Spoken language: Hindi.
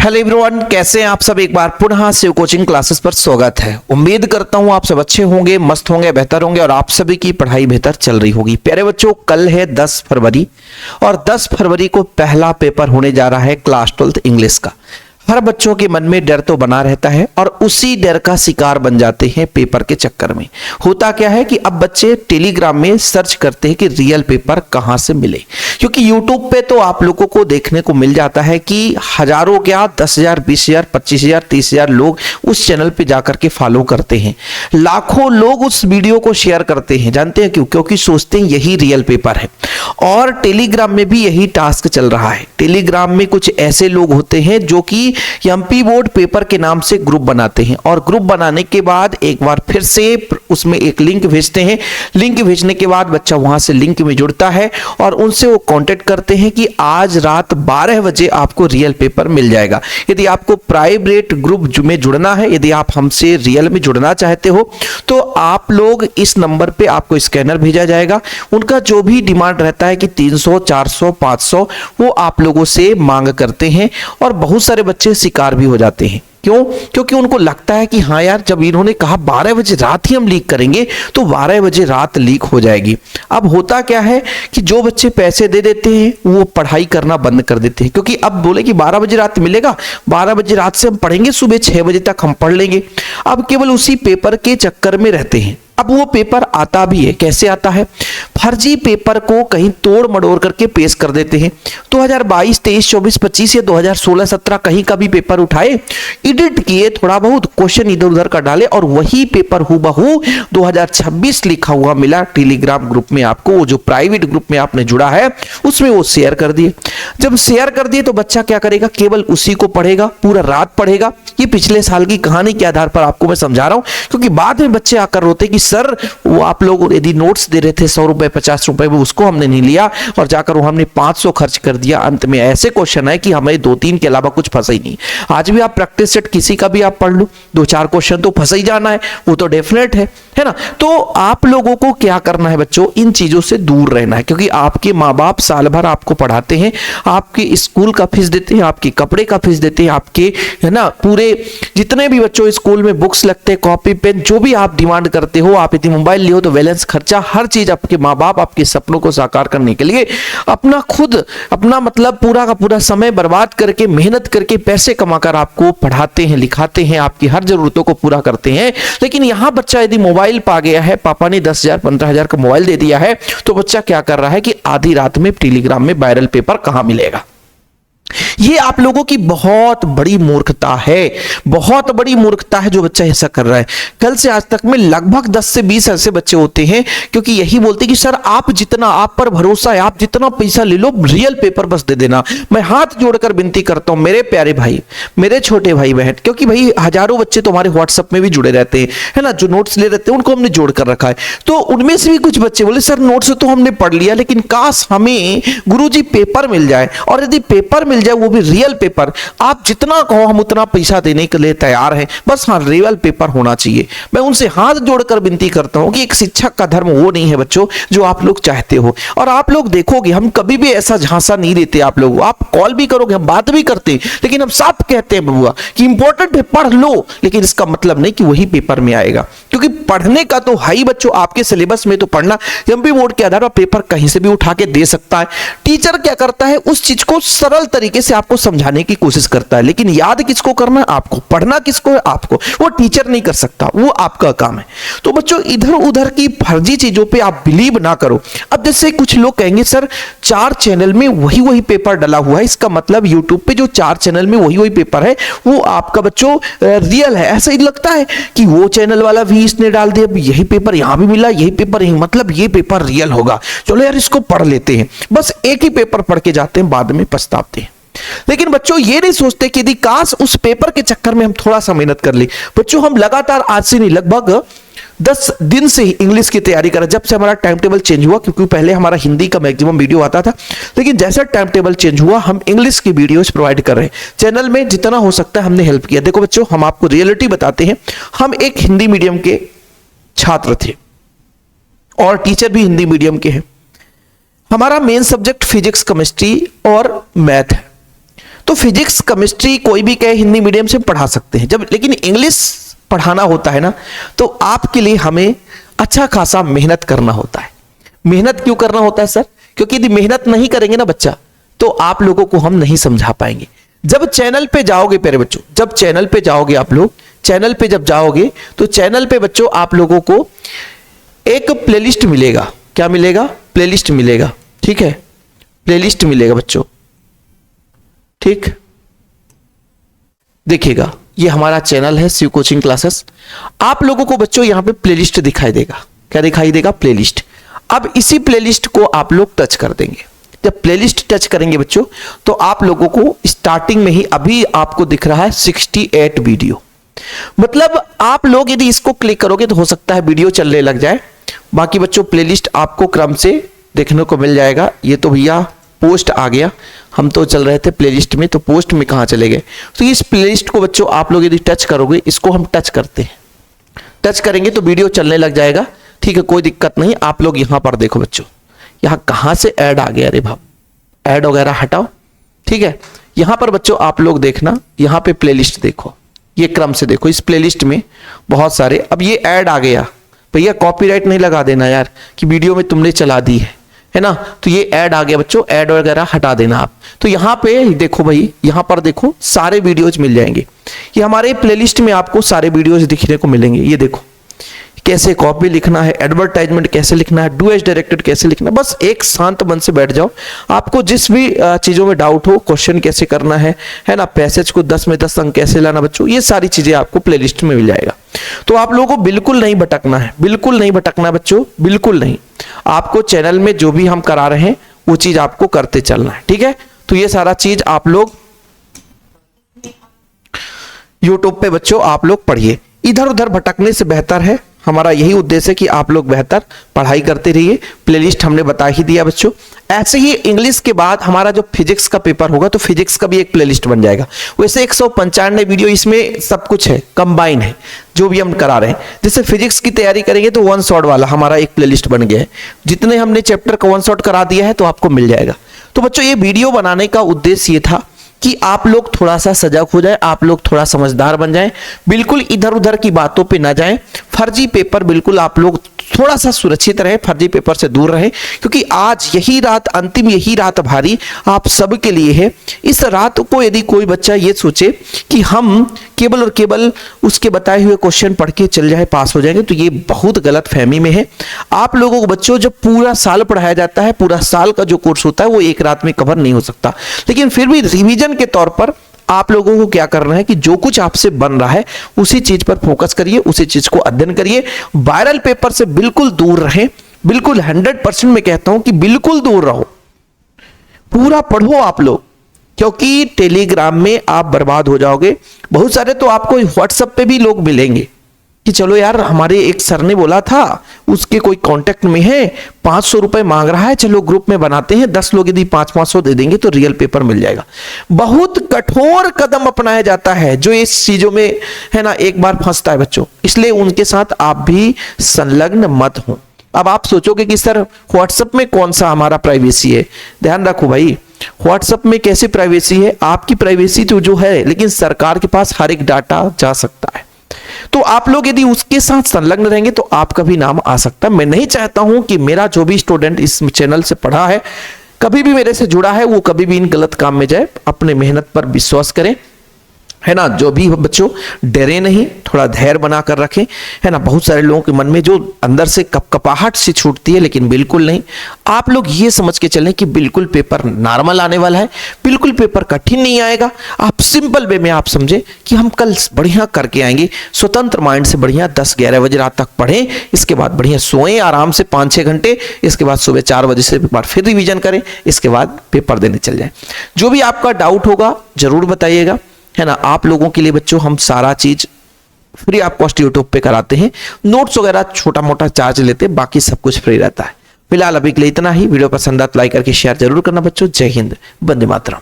हेलो एवरीवन, कैसे हैं आप सब। एक बार पुनः शिव कोचिंग क्लासेस पर स्वागत है। उम्मीद करता हूं आप सब अच्छे होंगे, मस्त होंगे, बेहतर होंगे और आप सभी की पढ़ाई बेहतर चल रही होगी। प्यारे बच्चों, कल है 10 फरवरी और 10 फरवरी को पहला पेपर होने जा रहा है क्लास 12th इंग्लिश का। हर बच्चों के मन में डर तो बना रहता है और उसी डर का शिकार बन जाते हैं पेपर के चक्कर में। होता क्या है कि अब बच्चे टेलीग्राम में सर्च करते हैं कि रियल पेपर कहां से मिले, क्योंकि यूट्यूब पे तो आप लोगों को देखने को मिल जाता है कि हजारों क्या 10,000, 20,000, 25,000, 30,000 लोग उस चैनल पे जाकर के फॉलो करते हैं। लाखों लोग उस वीडियो को शेयर करते हैं। जानते हैं क्यों? क्योंकि सोचते हैं यही रियल पेपर है। और टेलीग्राम में भी यही टास्क चल रहा है। टेलीग्राम में कुछ ऐसे लोग होते हैं जो कि एमपी बोर्ड पेपर के नाम से ग्रुप बनाते हैं और ग्रुप बनाने के बाद एक बार फिर से उसमें एक लिंक भेजते हैं। लिंक भेजने के बाद बच्चा वहां से लिंक में जुड़ता है और उनसे वो कांटेक्ट करते हैं कि आज रात 12 बजे आपको रियल पेपर मिल जाएगा। यदि आपको प्राइवेट ग्रुप में जुड़ना है, यदि आप हमसे रियल में जुड़ना चाहते हो तो आप लोग इस नंबर पे आपको स्कैनर भेजा जाएगा। उनका जो भी डिमांड रहता है कि 300, 400, 500 वो आप लोगों से मांग करते हैं और बहुत सारे बच्चे शिकार भी हो जाते हैं। क्यों? क्योंकि उनको लगता है कि हाँ यार, जब इन्होंने कहा 12 बजे रात ही हम लीक करेंगे तो 12 बजे रात लीक हो जाएगी। अब होता क्या है कि जो बच्चे पैसे दे देते हैं वो पढ़ाई करना बंद कर देते हैं, क्योंकि अब बोले कि 12 बजे रात मिलेगा, 12 बजे रात से हम पढ़ेंगे, सुबह 6 बजे तक हम पढ़ लेंगे। अब केवल उसी पेपर के चक्कर में रहते हैं। अब वो पेपर आता भी है, कैसे आता है? फर्जी पेपर को कहीं तोड़ मड़ोड़ करके पेश कर देते हैं। 2022, 23, 24, 25 या 2016, 17 कहीं का भी पेपर उठाए, एडिट किए, थोड़ा बहुत क्वेश्चन इधर उधर का डाले और वही पेपर हूबहू 2026 लिखा हुआ मिला टेलीग्राम ग्रुप में आपको। वो जो प्राइवेट ग्रुप में आपने जुड़ा है उसमें वो शेयर कर दिए। जब शेयर कर दिए तो बच्चा क्या करेगा? केवल उसी को पढ़ेगा, पूरा रात पढ़ेगा। ये पिछले साल की कहानी के आधार पर आपको मैं समझा रहा हूं, क्योंकि बाद में बच्चे आकर रोते कि सर वो आप लोग यदि नोट्स दे रहे थे 100 रुपए, 50 रुपए में, उसको हमने नहीं लिया और जाकर वो हमने 500 खर्च कर दिया। अंत में ऐसे क्वेश्चन है कि हमें 2-3 के अलावा कुछ फंसा ही नहीं। आज भी आप प्रैक्टिस सेट किसी का भी आप पढ़ लो, 2-4 क्वेश्चन तो फंसा ही जाना है, वो तो डेफिनेट है ना। तो आप लोगों को क्या करना है बच्चों? इन चीजों से दूर रहना है, क्योंकि आपके माँ बाप साल भर आपको पढ़ाते हैं, आपके स्कूल का फीस देते हैं, आपके कपड़े का फीस देते हैं, आपके है ना पूरे जितने भी बच्चों स्कूल में बुक्स लगते हैं, कॉपी पेन, जो भी आप डिमांड करते हो, आप यदि मोबाइल लियो तो बैलेंस खर्चा, हर चीज आपके माँ बाप आपके सपनों को साकार करने के लिए अपना मतलब पूरा का पूरा समय बर्बाद करके, मेहनत करके, पैसे कमाकर आपको पढ़ाते हैं, लिखाते हैं, आपकी हर जरूरतों को पूरा करते हैं। लेकिन यहां बच्चा यदि मोबाइल पा गया है, पापा ने 10,000, 15,000 का मोबाइल दे दिया है, तो बच्चा क्या कर रहा है कि आधी रात में टेलीग्राम में वायरल पेपर कहां मिलेगा। ये आप लोगों की बहुत बड़ी मूर्खता है, बहुत बड़ी मूर्खता है जो बच्चा ऐसा कर रहा है। कल से आज तक में लगभग 10 से 20 ऐसे बच्चे होते हैं क्योंकि यही बोलते हैं कि सर आप जितना, आप पर भरोसा है, आप जितना पैसा ले लो, रियल पेपर बस दे देना। मैं हाथ जोड़कर विनती करता हूं मेरे प्यारे भाई, मेरे छोटे भाई बहन, क्योंकि भाई हजारों बच्चे तो हमारे व्हाट्सएप में भी जुड़े रहते हैं, है ना, जो नोट्स ले रहते हैं उनको हमने जोड़ कर रखा है। तो उनमें से भी कुछ बच्चे बोले सर नोट्स तो हमने पढ़ लिया, लेकिन काश हमें गुरुजी पेपर मिल जाए, और यदि पेपर मिल जाए वो भी रियल पेपर, आप जितना कहो हम उतना पैसा देने के लिए तैयार हैं, बस हाँ रियल पेपर होना चाहिए। मैं उनसे हाथ जोड़कर विनती करता हूं कि एक शिक्षक का धर्म वो नहीं है बच्चों जो आप लोग चाहते हो। और आप लोग देखोगे हम कभी भी ऐसा झांसा नहीं देते आप लोग। आप कॉल भी करोगे, हम बात भी करते हैं, लेकिन हम साफ कहते हैं बबुआ कि इंपॉर्टेंट है, पढ़ लो, लेकिन इसका मतलब नहीं कि वही पेपर में आएगा, क्योंकि पढ़ने का तो है ही बच्चों, आपके सिलेबस में तो पढ़ना। एमपी बोर्ड के आधार पर पेपर कहीं से भी उठा के दे सकता है। टीचर क्या करता है? उस चीज को सरल तरीके से आपको समझाने की कोशिश करता है, लेकिन याद किसको करना है? आपको। पढ़ना किसको है? आपको। वो टीचर नहीं कर सकता, वो आपका काम है। तो बच्चों इधर उधर की फर्जी चीजों पे आप बिलीव ना करो। अब जैसे कुछ लोग कहेंगे सर 4 चैनल में वही पेपर डला हुआ है, इसका मतलब यूट्यूब पे जो 4 चैनल में वही पेपर है वो आपका बच्चों रियल है। ऐसा ही लगता है कि वो चैनल वाला भी इसने डाल दिया, यही पेपर यहां भी मिला, यही पेपर यही, मतलब ये पेपर रियल होगा, चलो यार इसको पढ़ लेते हैं। बस एक ही पेपर पढ़ के जाते हैं, बाद में पछताते हैं। लेकिन बच्चों ये नहीं सोचते कि यदि काश उस पेपर के चक्कर में हम थोड़ा सा मेहनत कर ले। बच्चों हम लगातार आज से नहीं, लगभग 10 दिन से ही इंग्लिश की तैयारी कर रहे हैं। जब से हमारा टाइम टेबल चेंज हुआ, क्योंकि पहले हमारा हिंदी का मैक्सिमम वीडियो आता था, लेकिन जैसा टाइम टेबल चेंज हुआ हम इंग्लिश की वीडियोस प्रोवाइड कर रहे हैं चैनल में। जितना हो सकता है हमने हेल्प किया। देखो बच्चों हम आपको रियलिटी बताते हैं, हम एक हिंदी मीडियम के छात्र थे और टीचर भी हिंदी मीडियम के हैं। हमारा मेन सब्जेक्ट फिजिक्स, केमिस्ट्री और मैथ है। तो फिजिक्स केमिस्ट्री कोई भी कहे हिंदी मीडियम से पढ़ा सकते हैं, जब लेकिन इंग्लिश पढ़ाना होता है ना, तो आपके लिए हमें अच्छा खासा मेहनत करना होता है। मेहनत क्यों करना होता है सर? क्योंकि यदि मेहनत नहीं करेंगे ना बच्चा, तो आप लोगों को हम नहीं समझा पाएंगे। जब चैनल पे जाओगे प्यारे बच्चों, जब चैनल पे जाओगे आप लोग, चैनल पे जब जाओगे तो चैनल पे बच्चों आप लोगों को एक प्लेलिस्ट मिलेगा। क्या मिलेगा? प्लेलिस्ट मिलेगा, ठीक है, प्लेलिस्ट मिलेगा बच्चों, ठीक। देखिएगा ये हमारा चैनल है शिव कोचिंग क्लासेस। आप लोगों को बच्चों यहां पे प्लेलिस्ट दिखाई देगा। क्या दिखाई देगा? प्लेलिस्ट। अब इसी प्लेलिस्ट को आप लोग टच कर देंगे। जब प्लेलिस्ट टच करेंगे बच्चों, तो आप लोगों को स्टार्टिंग में ही अभी आपको दिख रहा है 68 वीडियो। मतलब आप लोग यदि इसको क्लिक करोगे तो हो सकता है वीडियो चलने लग जाए। बाकी बच्चों प्लेलिस्ट आपको क्रम से देखने को मिल जाएगा। ये तो भैया पोस्ट आ गया, हम तो चल रहे थे प्लेलिस्ट में, तो पोस्ट में कहां चले गए? तो इस प्लेलिस्ट को बच्चों आप लोग यदि टच करोगे, इसको हम टच करते हैं, टच करेंगे तो वीडियो चलने लग जाएगा, ठीक है, कोई दिक्कत नहीं। आप लोग यहां पर देखो बच्चों, यहां कहां से ऐड आ गया? अरे भाई ऐड वगैरह हटाओ, ठीक है। यहां पर बच्चों आप लोग देखना, यहां पे प्लेलिस्ट देखो, ये क्रम से देखो, इस प्लेलिस्ट में बहुत सारे। अब ये ऐड आ गया, भैया कॉपीराइट नहीं लगा देना यार कि वीडियो में तुमने चला दी है ना। तो ये ऐड आ गया बच्चों, ऐड वगैरह हटा देना आप। तो यहां पे देखो भाई, यहां पर देखो सारे वीडियोज मिल जाएंगे। ये हमारे प्लेलिस्ट में आपको सारे वीडियोज दिखने को मिलेंगे। ये देखो कैसे कॉपी लिखना है, एडवर्टाइजमेंट कैसे लिखना है, डू एज डायरेक्टेड कैसे लिखना है। बस एक शांत मन से बैठ जाओ, आपको जिस भी चीजों में डाउट हो, क्वेश्चन कैसे करना है ना, पैसेज को 10 में 10 अंक कैसे लाना बच्चों, ये सारी चीजें आपको प्लेलिस्ट में मिल जाएगा। तो आप लोगों को बिल्कुल नहीं भटकना है, बिल्कुल नहीं भटकना है बच्चों, बिल्कुल नहीं। आपको चैनल में जो भी हम करा रहे हैं वो चीज आपको करते चलना है, ठीक है। तो ये सारा चीज आप लोग यूट्यूब पे बच्चों आप लोग पढ़िए। इधर उधर भटकने से बेहतर है, हमारा यही उद्देश्य है कि आप लोग बेहतर पढ़ाई करते रहिए। प्लेलिस्ट हमने बता ही दिया बच्चों। ऐसे ही इंग्लिश के बाद हमारा जो फिजिक्स का पेपर होगा, तो फिजिक्स का भी एक प्लेलिस्ट बन जाएगा। वैसे 195 वीडियो इसमें सब कुछ है, कंबाइन है जो भी हम करा रहे हैं। जैसे फिजिक्स की तैयारी करेंगे तो वन शॉट वाला हमारा एक प्लेलिस्ट बन गया है। जितने हमने चैप्टर का वन शॉट करा दिया है तो आपको मिल जाएगा। तो बच्चों ये वीडियो बनाने का उद्देश्य ये था कि आप लोग थोड़ा सा सजग हो जाए, आप लोग थोड़ा समझदार बन जाएं, बिल्कुल इधर उधर की बातों पे ना जाएं। फर्जी पेपर बिल्कुल आप लोग थोड़ा सा सुरक्षित रहे, फर्जी पेपर से दूर रहे, क्योंकि आज यही रात अंतिम, यही रात भारी आप सब के लिए है। इस रात को यदि कोई बच्चा ये सोचे कि हम केवल और केवल उसके बताए हुए क्वेश्चन पढ़ के चल जाए, पास हो जाएंगे, तो ये बहुत गलत फहमी में है। आप लोगों को बच्चों जब पूरा साल पढ़ाया जाता है, पूरा साल का जो कोर्स होता है वो एक रात में कवर नहीं हो सकता, लेकिन फिर भी रिवीजन के तौर पर आप लोगों को क्या करना है कि जो कुछ आपसे बन रहा है उसी चीज पर फोकस करिए, उसी चीज को अध्ययन करिए। वायरल पेपर से बिल्कुल दूर रहें, बिल्कुल 100% मैं कहता हूं कि बिल्कुल दूर रहो, पूरा पढ़ो आप लोग, क्योंकि टेलीग्राम में आप बर्बाद हो जाओगे। बहुत सारे तो आपको व्हाट्सएप पे भी लोग मिलेंगे कि चलो यार हमारे एक सर ने बोला था, उसके कोई कांटेक्ट में है, 500 रुपए मांग रहा है, चलो ग्रुप में बनाते हैं, 10 लोग यदि 500 दे देंगे तो रियल पेपर मिल जाएगा। बहुत कठोर कदम अपनाया जाता है जो इस चीजों में है ना एक बार फंसता है बच्चों, इसलिए उनके साथ आप भी संलग्न मत हो। अब आप सोचोगे कि सर व्हाट्सएप में कौन सा हमारा प्राइवेसी है, ध्यान रखो भाई, व्हाट्सएप में कैसी प्राइवेसी है, आपकी प्राइवेसी तो जो है, लेकिन सरकार के पास हर एक डाटा जा सकता है। तो आप लोग यदि उसके साथ संलग्न रहेंगे तो आपका भी नाम आ सकता है। मैं नहीं चाहता हूं कि मेरा जो भी स्टूडेंट इस चैनल से पढ़ा है, कभी भी मेरे से जुड़ा है, वो कभी भी इन गलत काम में जाए। अपने मेहनत पर विश्वास करें, है ना। जो भी बच्चों डरे नहीं, थोड़ा धैर्य बनाकर रखें, है ना। बहुत सारे लोगों के मन में जो अंदर से कपकपाहट सी छूटती है, लेकिन बिल्कुल नहीं। आप लोग ये समझ के चलें कि बिल्कुल पेपर नॉर्मल आने वाला है, बिल्कुल पेपर कठिन नहीं आएगा। आप सिंपल वे में आप समझे कि हम कल बढ़िया करके आएंगे, स्वतंत्र माइंड से बढ़िया 10-11 बजे रात तक पढ़ें, इसके बाद बढ़िया सोएं आराम से 5-6 घंटे, इसके बाद सुबह 4 बजे से एक बार फिर रिवीजन करें, इसके बाद पेपर देने चल जाएं। जो भी आपका डाउट होगा जरूर बताइएगा, है ना। आप लोगों के लिए बच्चों हम सारा चीज फ्री ऑफ कॉस्ट यूट्यूब पे कराते हैं, नोट्स वगैरह छोटा मोटा चार्ज लेते हैं, बाकी सब कुछ फ्री रहता है। फिलहाल अभी के लिए इतना ही। वीडियो पसंद आए तो लाइक करके शेयर जरूर करना बच्चों। जय हिंद, वंदे मातरम।